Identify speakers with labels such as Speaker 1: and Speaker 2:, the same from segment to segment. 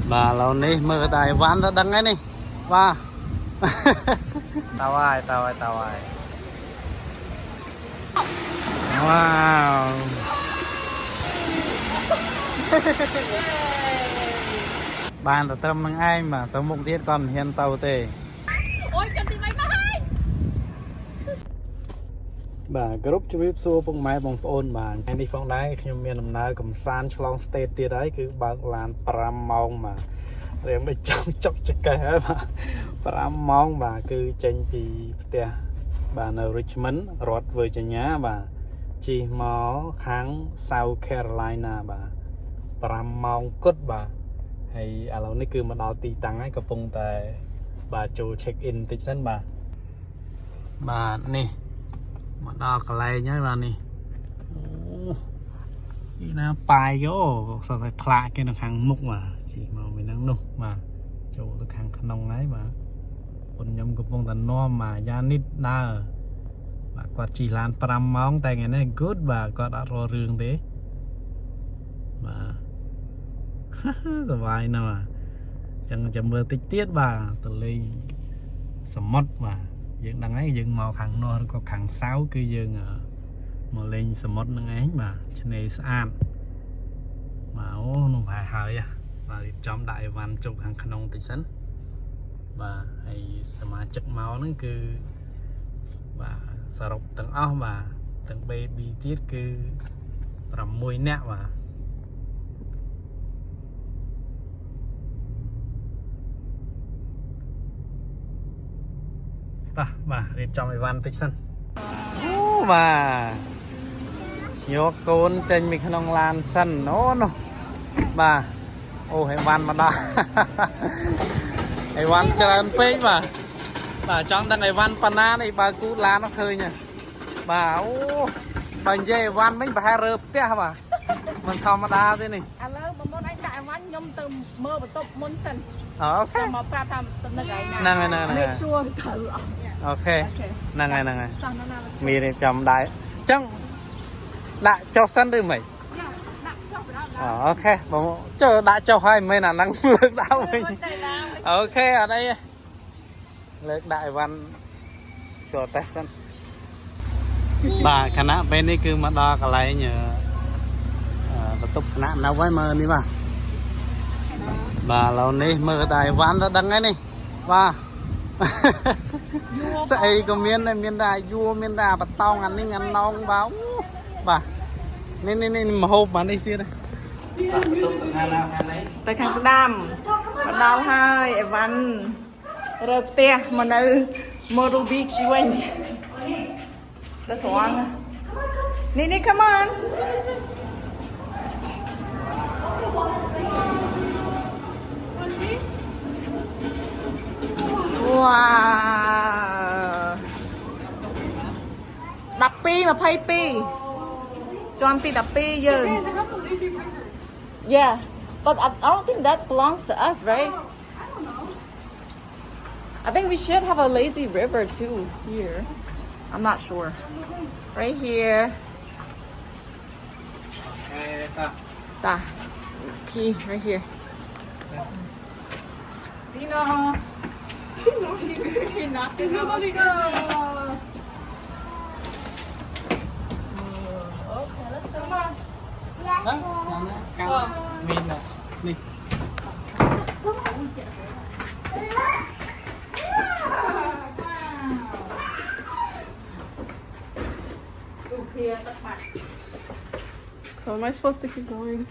Speaker 1: Bà lâu ní mơ tài ván ra đăng ấy nè. Ba. Tao ai. Wow. Bạn là tâm năng ai mà tao mục tiết còn hiện tàu tề.
Speaker 2: Ôi cần gì máy bay.
Speaker 1: Bà group cho biết xua bông máy bông ôn mà anh đi phong đáy khi miền nằm nơi cầm san cho long state tiết đấy cứ bác làn pram mong mà rồi mới chọc cho cái mà pram mong mà cứ tranh thì tia bà ở Richmond North Virginia bà chỉ mó kháng South Carolina bà pram mong cốt bà hay à lâu này cứ mà đào tì tăng ấy có phong tại bà chủ check in tích sân bà nè mà đo cái này nhá bà nè cái nó bài vô sao phải khla cái nó hàng mục mà chỉ mà mình đang nục mà chỗ được hàng nông ấy mà còn nhom của phong tần no mà gia nít na mà quạt chỉ lan pram mong tay ngày này good và có đã rò rương thế mà sờ nào mà chẳng chậm mưa tích tiết bà từ ly sầm mót mà dựng đằng ấy dựng màu hàng no có hàng sáu cứ dựng màu lên sầm mót đằng ấy mà cho nên ăn mà ô nó phải hơi à và trong đại văn chụp hàng nông tịch sẵn và hay mà chất máu nó cứ và sờ rộng tầng áo mà tầng baby tiết cứ làm mùi nẹo mà ta bà đi trong cái van tích sân bà nhớ côn trên mình không lan sân nó bà ô hay van mà đó hay van chơi phê mà bà trong thằng này van pana này bà cú lá nó khơi nha bà ô bà dê van mấy bà hai rớp té bà mình không mà đa thế này
Speaker 2: À lơ mà môn anh đại văn nhom từ mơ và top môn sân.
Speaker 1: Ok.
Speaker 2: Mà pra tham từ nơi này
Speaker 1: nè
Speaker 2: make sure thử
Speaker 1: ok nè mì này chầm đại chẳng đại cho sân đi mày ok chờ đã cho hai mươi là năng lực đạo mình ok ở đây lực đại văn cho test sân bà khả năng bên đây cứ mà đo cái này nhờ tục sẵn nào với mơ đi bà lâu ní mơ tài ván ra đăng ấy nè ba sậy có miên đài vua miên đà bắt tao ngắn đi ngắn nong báo bà nên mà hộp mà đi kia đây
Speaker 2: tới khang đam bắt đầu hai văn rớp tia mà nơi Myrtle Beach quên tới thoáng Nini come on wow đập pi mà pay pi cho anh ti đập pi giờ yeah but I don't think that belongs to us right I think we should have a lazy river too here I'm not sure right here ta key right here Sino Nothing. Let's go. Okay, let's go. Come on.
Speaker 1: Đó, mình nè, đi.
Speaker 2: So am I supposed to keep going?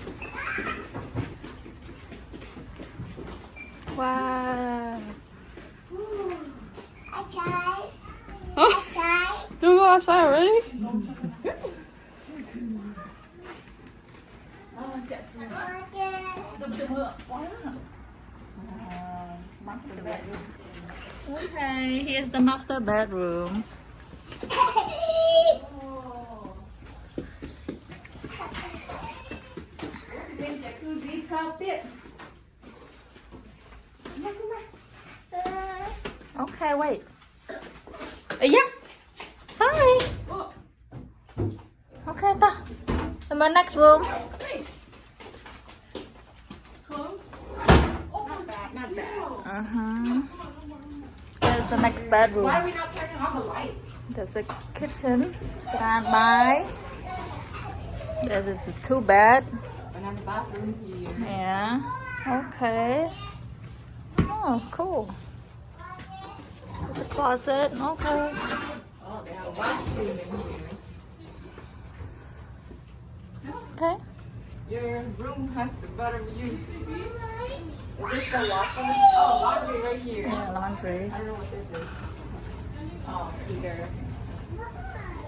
Speaker 2: Wow. You go outside already? Okay, here's the master bedroom. Jacuzzi tub it. Okay, wait. Yeah. Sorry. Okay, ta. In my next room. There's the next bedroom.
Speaker 3: Why are we not turning on the lights?
Speaker 2: There's a kitchen. Grand by. There's this 2-bed.
Speaker 3: Another bathroom here.
Speaker 2: Yeah. Okay. Oh, cool. There's a closet. Okay.
Speaker 3: Oh, they have a washroom in here.
Speaker 2: Okay.
Speaker 3: Your room has the better view. Is this the washer? Oh, laundry right here.
Speaker 2: Yeah, laundry.
Speaker 3: I don't know what this is. Oh, Peter.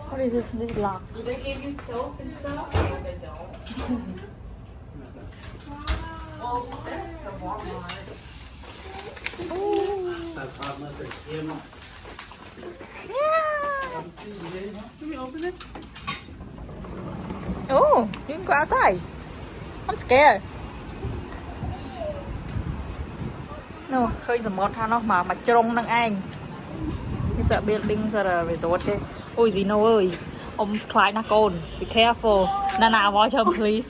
Speaker 2: What is this? This lock.
Speaker 3: Do they give you soap and stuff? No, they don't. Oh, that's the Walmart.
Speaker 2: Yeah.
Speaker 3: Can we open it?
Speaker 2: Oh, you can go outside. I'm scared. No, ឃើញសមុទ្រថានោះមកជ្រុងនឹងឯងនេះសា building សា resort ទេអូយ Zino អើយអ៊ំខ្លាចណាស់កូន Be careful ណាណា watch her please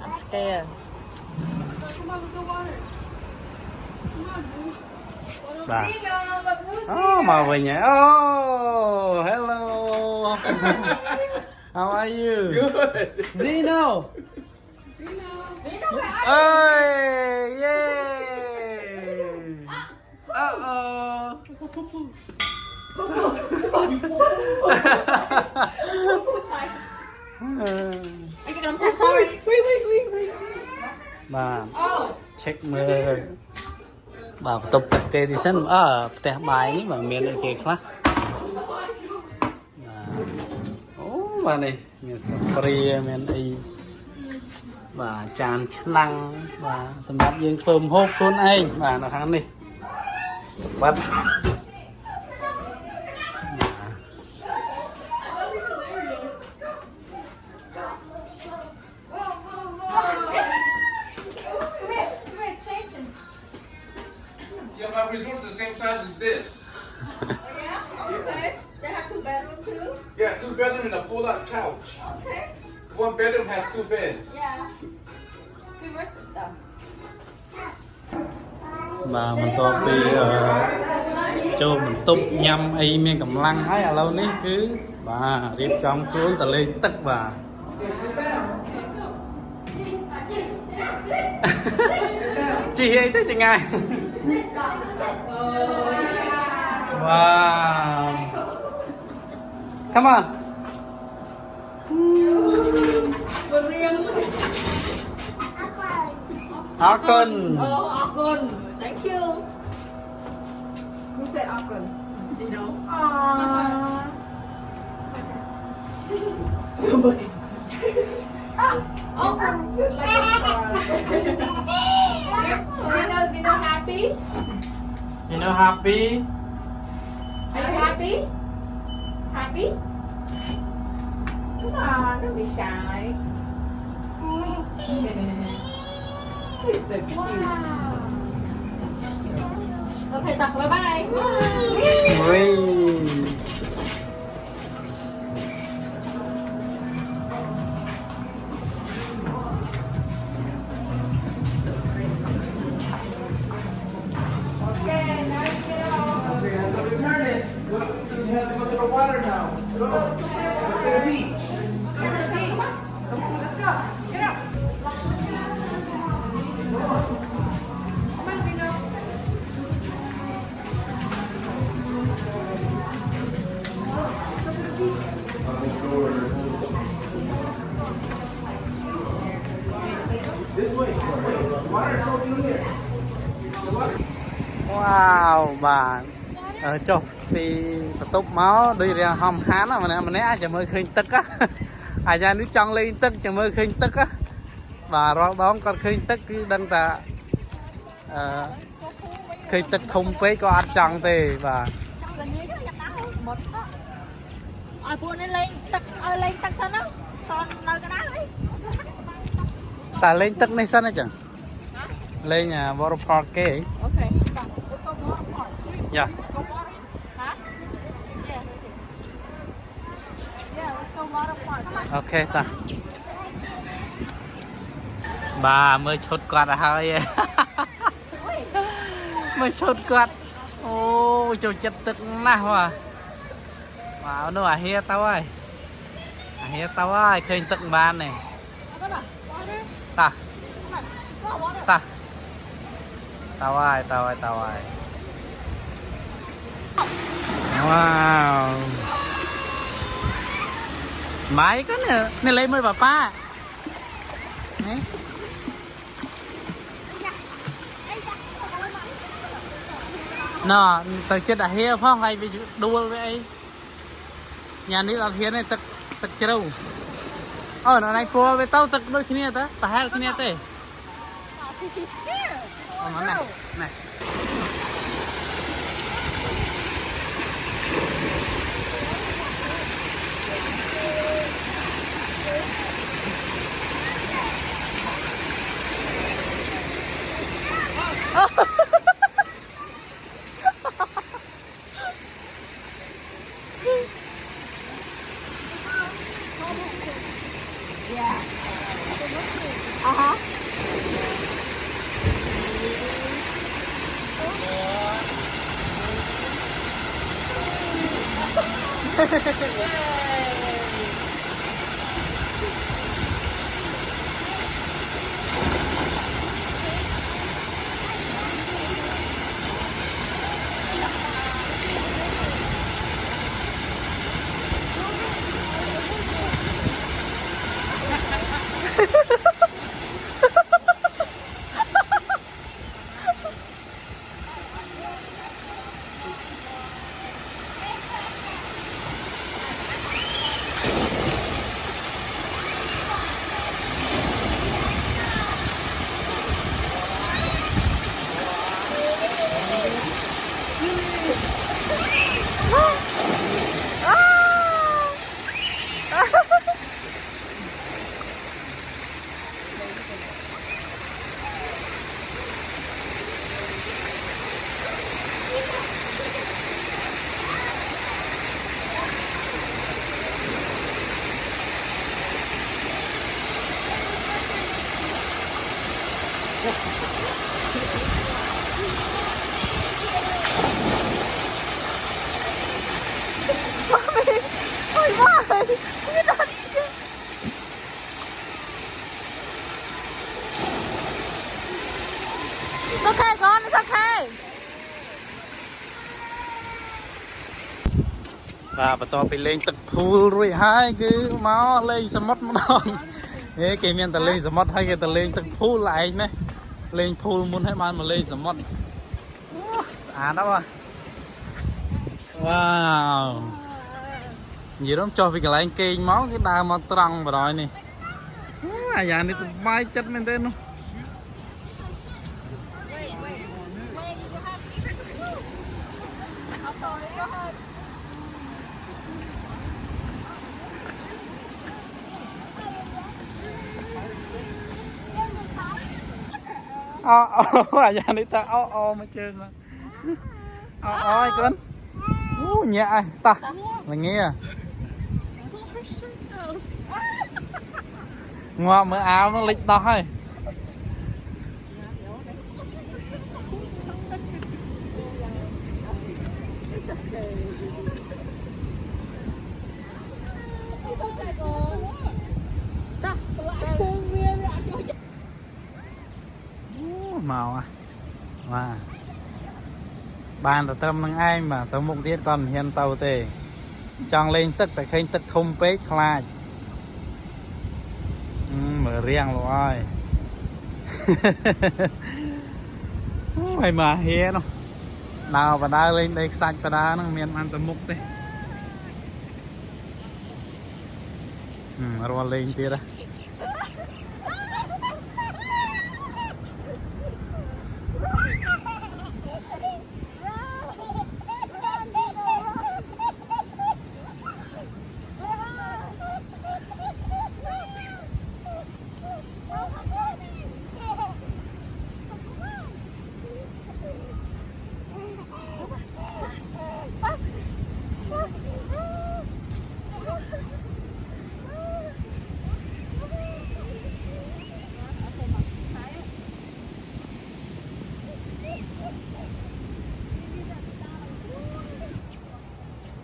Speaker 2: I'm scared
Speaker 3: Come on, look at water. Come on, dude.
Speaker 1: Bà.
Speaker 3: Zeno, but who's
Speaker 1: Oh, mà về nhà. Oh, hello. How are you?
Speaker 4: Good.
Speaker 1: Zeno.
Speaker 3: Zeno? Zeno,
Speaker 1: Hey, yay. Uh-oh.
Speaker 3: I'm so sorry. Wait.
Speaker 1: Bà
Speaker 3: Oh.
Speaker 1: check mơ. Bà tục kê thì sânផ្ទះបាយនេះបើមានអីគេខ្លះអូបាទនេះមានស្ព្រីមានអីបាទចានឆ្នាំងបាទសម្រាប់យើងធ្វើម្ហូបខ្លួនឯងបាទនៅខាងនេះបាទ
Speaker 3: Come here, changing.
Speaker 4: Yeah, my resort's the same size as this.
Speaker 3: Oh, yeah? Okay. They have 2 bedrooms too?
Speaker 4: Yeah, 2 bedroom and a pull-out couch.
Speaker 3: Okay.
Speaker 4: 1 bedroom has 2 beds.
Speaker 3: Yeah. Okay, where's the stuff?
Speaker 1: បាទបន្ទាប់ពីចូលបន្ទប់ញ៉ាំអីមានកម្លាំងហើយឥឡូវនេះគឺបាទរៀបចំខ្លួនទៅលេងទឹកបាទ
Speaker 4: Yeah, sit down.
Speaker 1: ជីអីទៅចងាយវ៉ាវ Come on អរគុណ
Speaker 3: Oh, Akon. Thank you. Who said Akon? Zeno. Aww. Nobody. Oh, Zeno happy?
Speaker 1: You know happy
Speaker 3: Are you happy? Happy? Come on, don't be shy. He's so cute. Okay, talk bye-bye.
Speaker 1: វិញ
Speaker 4: You have to turn it. You have to go to the water now. Go. Go to the beach.
Speaker 3: Let's go. Get up. Come on, Zeno.
Speaker 4: This way. Water is over here.
Speaker 1: វ៉ាវបាទចុះពីបន្ទប់មកដូចរាហំហានម្នាក់អាចจะមើលឃើញទឹកអាយ៉ានេះចង់លេងទឹកจะមើលឃើញទឹកបាទរាល់ដងគាត់ឃើញទឹកគឺដឹងថាឃើញទឹកធំពេកក៏អត់ចង់ទេបាទ
Speaker 2: ឲ្យពួកនេះលេងទឹកឲ្យលេងទឹកសិនណាតនៅកណ្ដាលអី
Speaker 1: តែលេងទឹកនេះសិនអញ្ចឹងលេង water park គេ
Speaker 2: Okay let's go water park
Speaker 1: យ៉ា
Speaker 2: Go water huh Yeah let's go water park
Speaker 1: អូខេតាបាទមើលឈុតគាត់ទៅហើយ mới chốt quạt ô chỗ chật tức nào à vào nó à hia tao ơi hia tao ơi khơi tức ban này ta ta tao ơi wow máy cái này lấy mới bà pa này nó từ trên đã hia phong hay bị đua vậy nhàนี้เราเฮียเนี่ยตึกเจ้าnó này cô với taoตึกđôi khi này ta phải hai khi này tê này này
Speaker 2: It's okay, con, it's okay.
Speaker 1: và bắt đầu bị lên tật phù rồi hai cứ máu lên sầm mất một đòn thế cái miền tật lên sầm mất hay cái tật lên tật phù lại này lên phù muốnให้มันมาlên sầm mấtสะอาดđó à wow gì đó cho vì cái lại kê máu cái đào mà trăng vào rồi nè nhà này sắp bay chất lên tên luôn nhà này ta mà chơi mà ai con nhẹ ta mày nghe à ngoa mưa áo nó lịch đó hay màu à wow bàn là tâm năng ai mà tao mục tiết còn hiện tàu tề chọn lên tức tại kênh tức thông page khai mở riêng rồi mày mà hé nó nào và đá lên đây sạch và đá nó miền ăn tầm mục đây rồi lên kia đó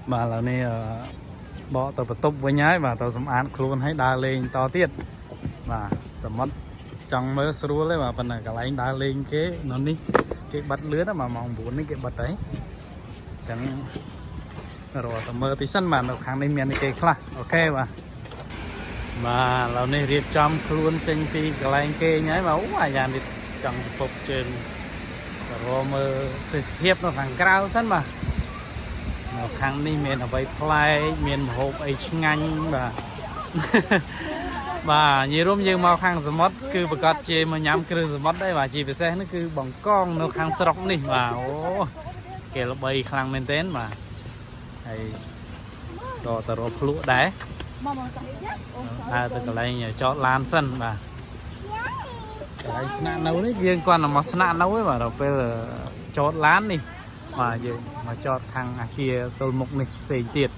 Speaker 1: bà là này bỏ tàu tục với nhái và tàu sắm án luôn hay đa lên to tiết và sắm mất trong mơ sưu lấy mà phần này cả anh đa lên cái nó đi cái bật lưới đó mà mong muốn cái bật đấy chẳng rồi tàu mơ tí sân mà nó kháng lên miền cái khác ok mà là này riêng trong luôn trên phi cả anh kê nhái mà uống à dàn thì chẳng phục trên rồi mơ thì hiệp nó thằng cao sân mà nó kháng đi miền ở vậy play miền hộp ấy ngành và nhiều lúc như mau khang sớm mất cứ bật cắt chê mà nhắm cứ sớm mất đấy và chỉ phải xe nó cứ bằng con nó khang sọc đi và ô kể là bay khang lên tên mà hay đồ tờ rộp lụa đấy từ cái này cho lan sân mà cái sạn nấu đấy riêng quan là món sạn nấu ấy mà đâu bây giờ cho lán đi mà giờ mà cho thằng kia tôi mục này xì tiệt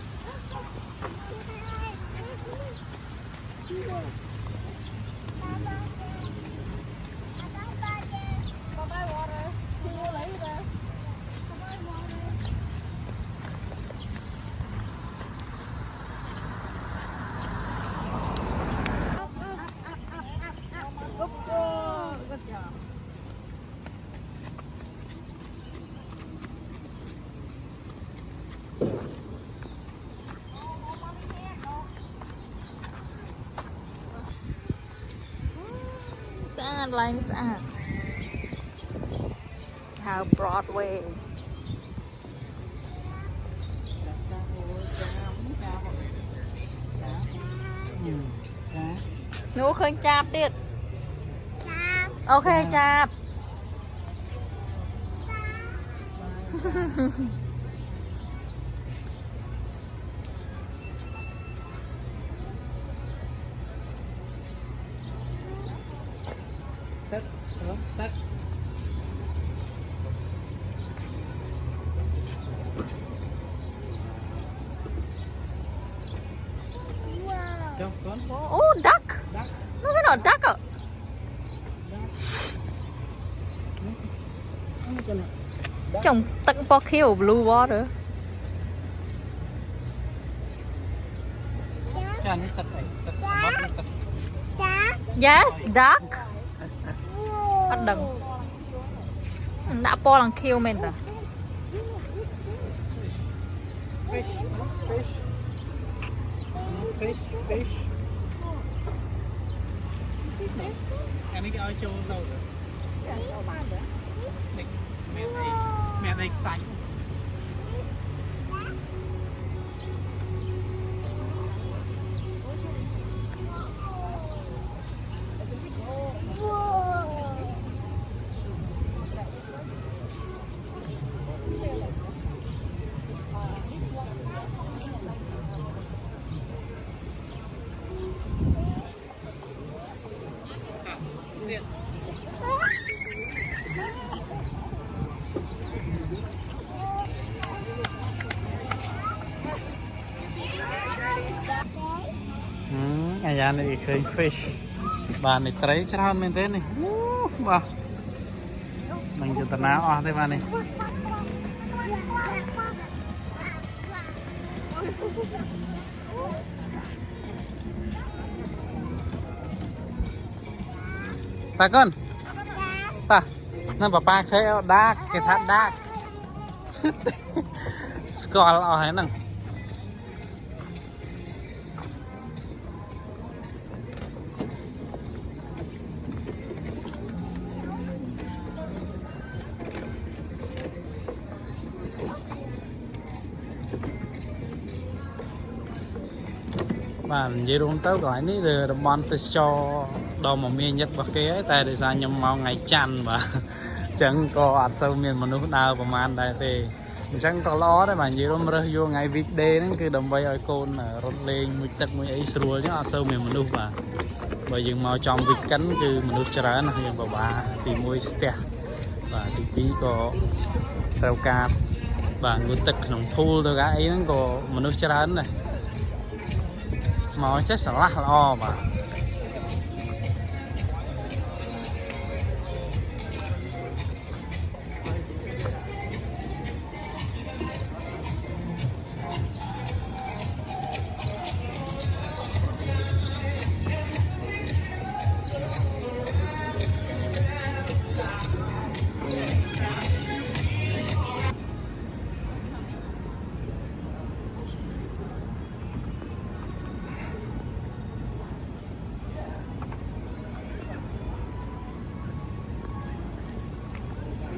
Speaker 2: Like how Broadway Nú khơi chạp tiệt ok chạp
Speaker 1: tắt
Speaker 2: oh duck nó cái nào duck à trồng tận po kêu blue water yes duck bắt đằng đã po lần kêu mình rồi
Speaker 1: fish anh ấy ao châu đâu rồi mẹ đây sánh nhà này khơi fish bà này thấy chắc hơn mình thế này bà mình cho tận áo thế bà này ta con ta nên bà khơi đá cái thắt đá còn ở hay nè mà vậy luôn tới gọi ní là bọn tôi cho đồ mà miền nhất và kế tại để sao nhầm màu ngày chăn mà chẳng có ăn sâu miền mà nước nào của man đây thì chẳng có lo đấy mà vậy luôn rồi vô ngày weekday nó cứ đồng bay ở côn rốt lên mũi tật mũi ấy sủa chứ ăn sâu miền mà nước mà bởi vì màu trong vịt cánh cứ mà nước chả nó hiện vào bà thì mũi ste và thì tí có rau cà và mũi tật nồng thu rồi cái ấy nó có mà nước chả này màu chết sẵn lắc lo mà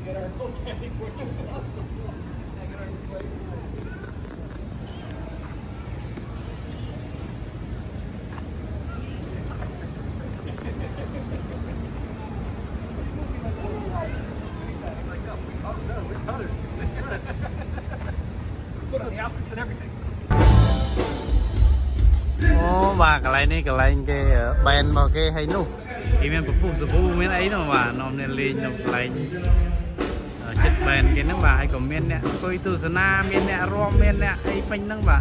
Speaker 1: get our whole tanning portraits up. Get our place. Put on the outfits and everything. Oh, bà cái này cái này cái bèn vào cái hay nụ, thì mình phục vụ dịch vụ miền ấy nó mà nó nên lên nó lại chất bèn cái nó bà hay có miền nè, coi tu sơn na miền nè, rom miền nè, ấy phanh nó bà.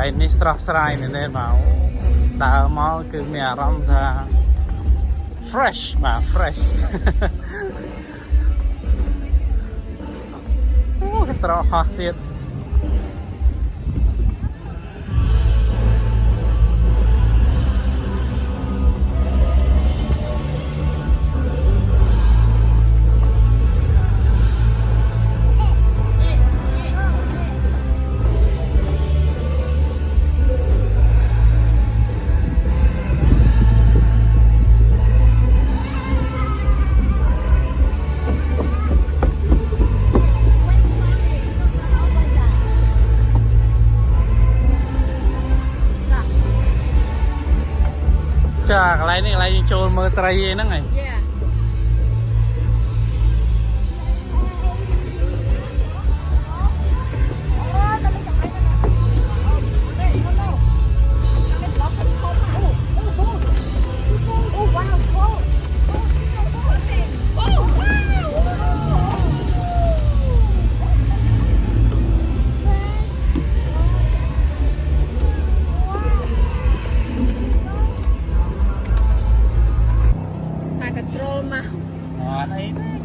Speaker 1: Cái nàyស្រស់ស្រាយមែនទេបាទដើរមកគឺមានអារម្មណ៍ថា fresh បាទ fresh អូត្រហោះទៀតចាកន្លែងនេះកន្លែងចូលមើលត្រីហ្នឹងហើយ
Speaker 2: Yeah.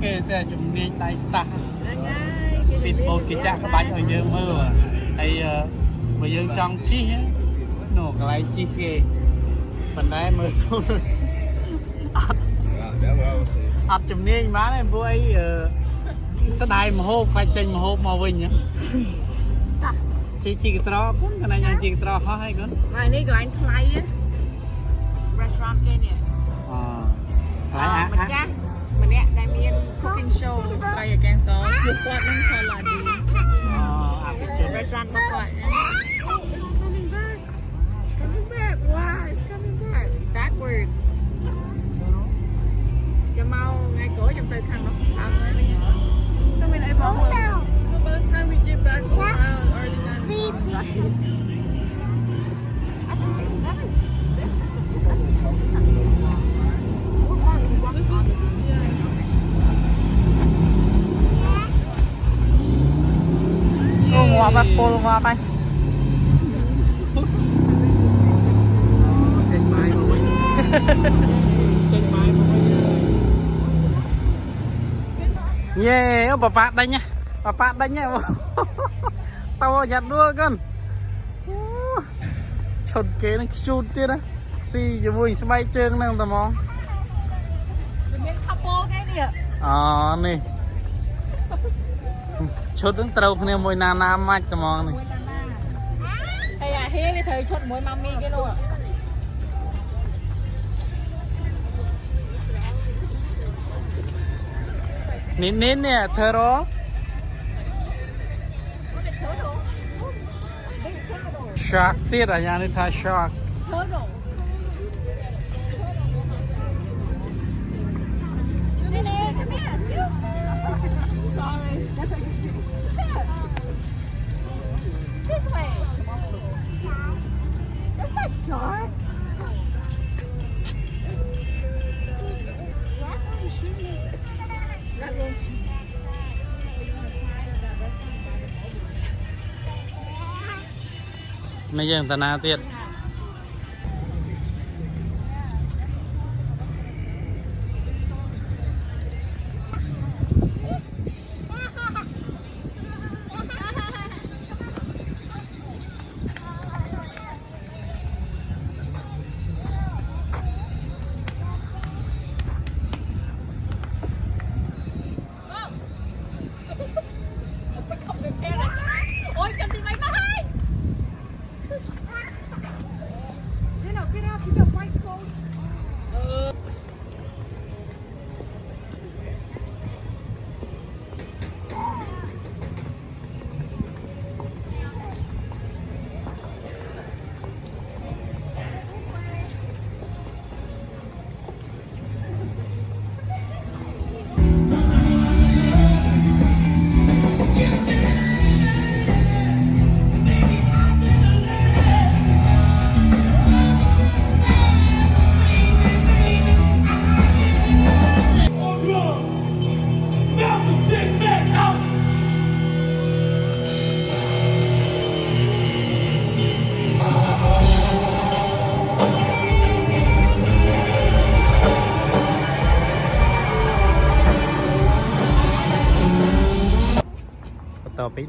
Speaker 2: គេsẽជំនាញដៃ staff speedboat គេចាក់ក្បាច់ឲ្យយើងមើលហើយបើយើងចង់ជិះនោះកន្លែងជិះគេប៉ុន្តែមើលទៅអត់ជំនាញបានទេព្រោះអីស្ដាយមហូបខ្លាចចេញមហូបមកវិញជីកត្រពុនកន្លែងយ៉ាងជីកត្រហោះហើយកូនហើយនេះកន្លែងថ្លៃ restaurant គេនេះម្ចាស់ម្នាក់ដែលមាន cooking show ស្រីអកេងសគឺគាត់នឹង Paladin restaurant របស់គាត់ coming back wow it's coming back backwards ចាំមកថ្ងៃក្រោយចាំទៅខាងនោះឡើងនេះទៅមានអីបងមើល So by the time we get back around early ងាប់បាត់ពលងាប់ហើយចេញម៉ាយមកវិញចេញម៉ាយមកវិញយេអូប៉ាប៉ាដេញប៉ាប៉ាដេញហ៎តោយ៉ាត់ដួលកូនឈុតគេនឹងខ្ជូតទៀតណាស៊ីជាមួយស្បែកជើងហ្នឹងតែហ្មងមានខាប់ពោគេនេះអូនេះឈុតនឹងត្រូវគ្នាមួយណាណាម៉ាច់ត្មងនេះហើយអាហៀគេត្រូវឈុតមួយម៉ាមីគេនោះនេះធ្វើរshark ទៀតអាយ៉ាងនេះថា shark This way. That's not shark. Mấy giờ người ta na tiết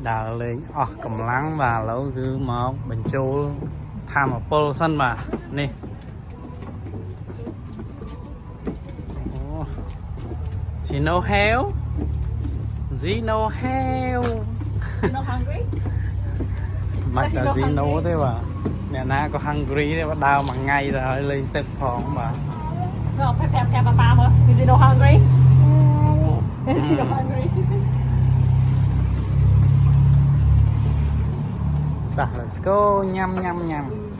Speaker 1: ដើរលេងអស់កម្លាំងបាទឥឡូវគឺមកបញ្ចូលធម្មពលសិនបាទនេះ Zino heo Zino heo
Speaker 2: You not hungry?
Speaker 1: មកតែ Zino ទេបាទអ្នកណាក៏ hungry ទេបាទដើរមួយថ្ងៃទៅហើយលេងទឹកផងបាទ
Speaker 2: No, pep papaមើល Is he not hungry? Is he not hungry?
Speaker 1: តា let's go ញ៉ាំ